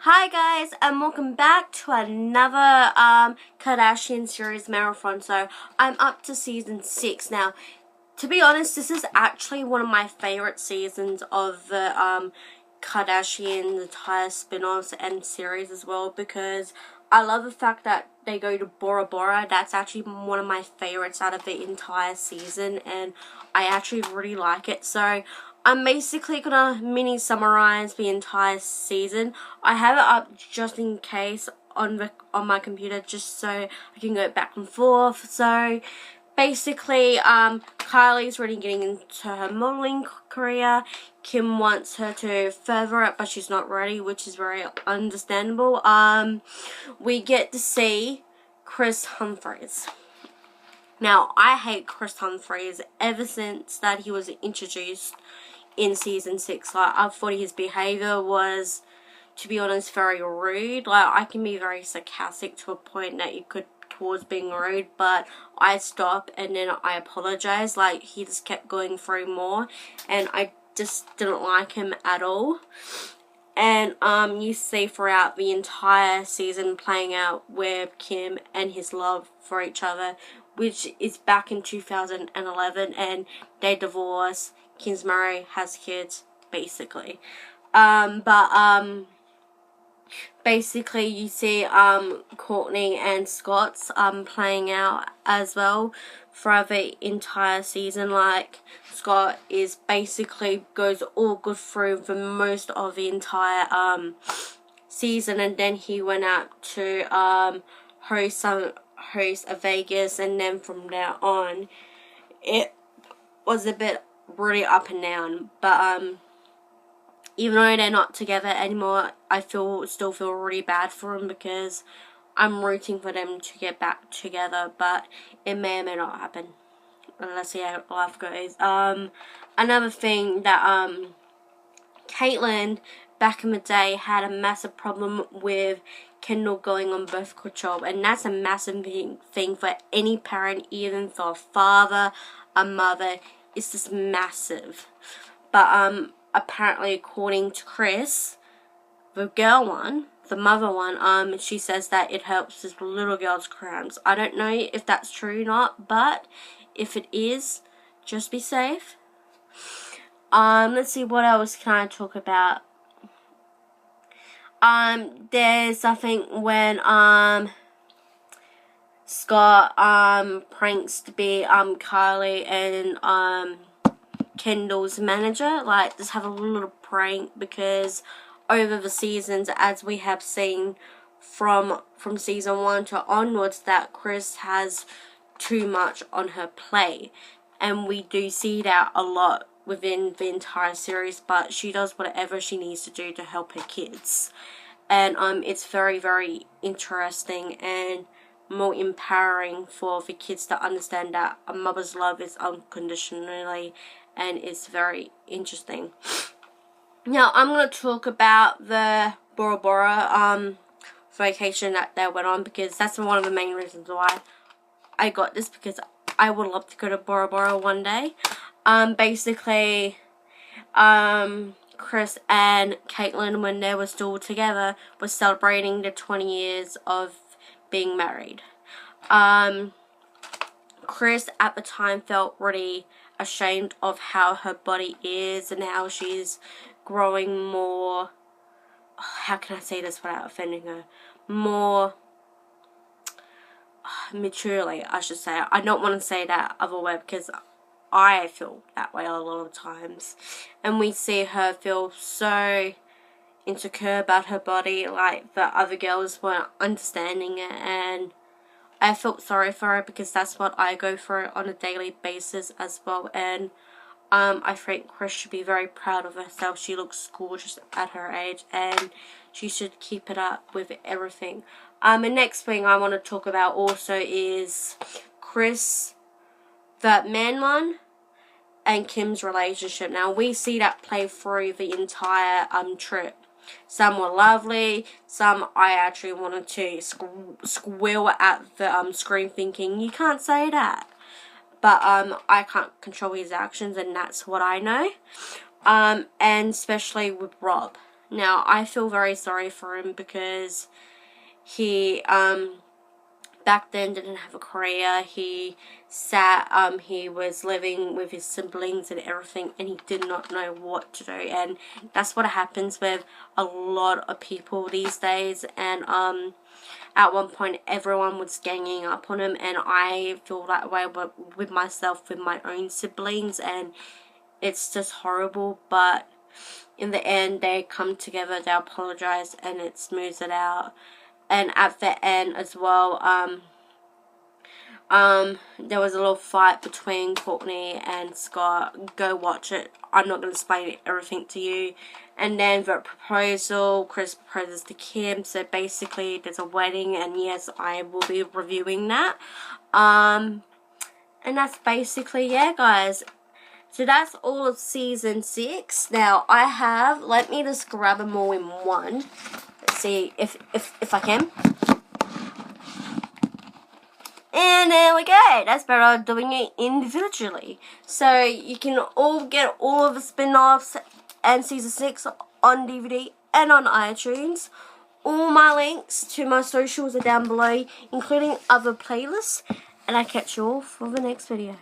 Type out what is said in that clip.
Hi guys, and welcome back to another Kardashian Series marathon. So I'm up to season 6 now. To be honest, this is actually one of my favorite seasons of the Kardashian entire spin-offs and series as well, because I love the fact that they go to Bora Bora. That's actually one of my favorites out of the entire season, and I actually really like it. So I'm basically gonna mini summarize the entire season. I have it up just in case on my computer, just so I can go back and forth. So basically, Kylie's really getting into her modeling career. Kim wants her to further it, but she's not ready, which is very understandable. We get to see Chris Humphries. Now, I hate Chris Humphries ever since that he was introduced in season 6. Like, I thought his behavior was, to be honest, very rude. Like, I can be very sarcastic to a point that you could towards being rude, but I stop and then I apologize. Like, he just kept going through more, and I just didn't like him at all. And you see throughout the entire season playing out with Kim and his love for each other, which is back in 2011, and they divorce. Kim's married, has kids, basically. Basically you see Kourtney and Scott's playing out as well for the entire season. Like, Scott is basically goes all good through for most of the entire season, and then he went out to host a Vegas, and then from there on it was a bit really up and down. But even though they're not together anymore, I still feel really bad for them, because I'm rooting for them to get back together, but it may or may not happen. Let's see how life goes. Another thing that Caitlyn back in the day had a massive problem with Kendall going on birth control, and that's a massive thing for any parent, even for a father, a mother. It's just massive. But apparently, according to Chris, the girl one, the mother one, she says that it helps with little girls' cramps. I don't know if that's true or not, but if it is, just be safe. Let's see, what else can I talk about? There's something when Scott pranks to be Kylie and Kendall's manager. Like, just have a little prank, because over the seasons, as we have seen from season 1 to onwards, that Chris has too much on her plate, and we do see that a lot within the entire series, but she does whatever she needs to do to help her kids. And it's very, very interesting and more empowering for the kids to understand that a mother's love is unconditionally, and it's very interesting. Now, I'm going to talk about the Bora Bora vacation that they went on, because that's one of the main reasons why I got this, because I would love to go to Bora Bora one day. Basically, Chris and Caitlyn, when they were still together, was celebrating the 20 years of being married. Chris at the time felt really ashamed of how her body is and how she's growing more, how can I say this without offending her, more maturely, I should say. I don't want to say that other way, because I feel that way a lot of times, and we see her feel so insecure about her body, like the other girls weren't understanding it, and I felt sorry for her, because that's what I go through on a daily basis as well. And I think Chris should be very proud of herself. She looks gorgeous at her age, and she should keep it up with everything. The next thing I want to talk about also is Chris, the man one, and Kim's relationship. Now, we see that play through the entire trip. Some were lovely, some I actually wanted to squeal at the screen, thinking, you can't say that. But I can't control his actions, and that's what I know. And especially with Rob. Now, I feel very sorry for him because he, back then didn't have a career. He he was living with his siblings and everything, and he did not know what to do. And that's what happens with a lot of people these days. And, at one point, everyone was ganging up on him, and I feel that way with myself, with my own siblings, and it's just horrible. But in the end, they come together, they apologize, and it smooths it out. And at the end as well, there was a little fight between Courtney and Scott. Go watch it. I'm not going to explain everything to you. And then the proposal, Chris proposes to Kim. So basically, there's a wedding, and yes, I will be reviewing that. And that's basically, yeah, guys. So that's all of season 6. Now, let me just grab them all in one. Let's see if I can. And there we go. That's better doing it individually. So you can all get all of the spin-offs and season 6 on DVD and on iTunes. All my links to my socials are down below, including other playlists. And I catch you all for the next video.